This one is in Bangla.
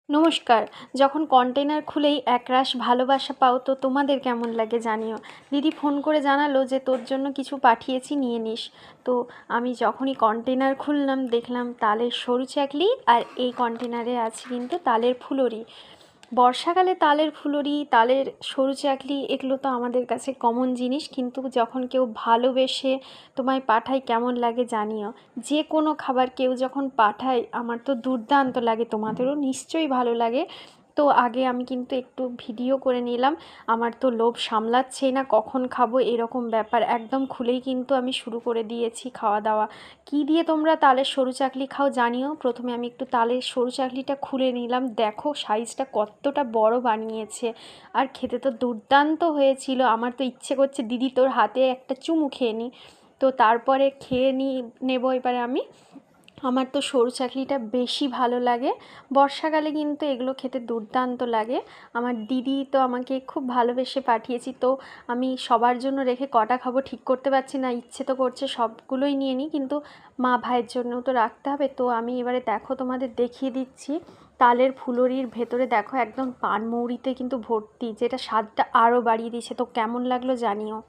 নমস্কার। যখন কন্টেনার খুলেই একরাশ ভালোবাসা পাও তো তোমাদের কেমন লাগে জানিও। দিদি ফোন করে জানালো যে তোর জন্য কিছু পাঠিয়েছি নিয়ে নিস। তো আমি যখনই কন্টেনার খুললাম দেখলাম তালের সরু চাকলি আর এই কন্টেনারে আছে কিন্তু তালের ফুলুরি। বর্ষাকালে তালের ফুলুরি, তালের সরু চাকলি এগুলো তো আমাদের কাছে কমন জিনিস, কিন্তু যখন কেউ ভালোবেসে তোমায় পাঠায় কেমন লাগে জানিও। যে কোনো খাবার কেউ যখন পাঠায় আমার তো দুর্দান্ত লাগে, তোমাদেরও নিশ্চয়ই ভালো লাগে। তো আগে আমি কিন্তু একটু ভিডিও করে নিলাম, আমার তো লোভ সামলাচ্ছেই না, কখন খাবো এরকম ব্যাপার। একদম খুলেই কিন্তু আমি শুরু করে দিয়েছি খাওয়া দাওয়া। কী দিয়ে তোমরা তালের সরু চাকলি খাও জানিও। প্রথমে আমি একটু তালের সরু চাকলিটা খুলে নিলাম, দেখো সাইজটা কতটা বড় বানিয়েছে, আর খেতে তো দুর্দান্ত হয়েছিল। আমার তো ইচ্ছে করছে দিদি তোর হাতে একটা চুমু খেয়ে নিই। তো তারপরে খেয়ে নেবো এবারে আমি। আমার তো সরু চাকলিটা বেশি ভালো লাগে, বর্ষাকালে কিন্তু এগুলো খেতে দুর্দান্ত লাগে। আমার দিদি তো আমাকে খুব ভালোবেসে পাঠিয়েছি, তো আমি সবার জন্য রেখে কটা খাবো ঠিক করতে পারছি না, ইচ্ছে তো করছে সবগুলোই নিয়ে নিই, কিন্তু মা ভাইয়ের জন্যও তো রাখতে হবে। তো আমি এবারে দেখো তোমাদের দেখিয়ে দিচ্ছি। তালের ফুলুরির ভেতরে দেখো একদম পানমৌরিতে কিন্তু ভর্তি, যেটা স্বাদটা আরও বাড়িয়ে দিয়েছে। তো কেমন লাগলো জানিও।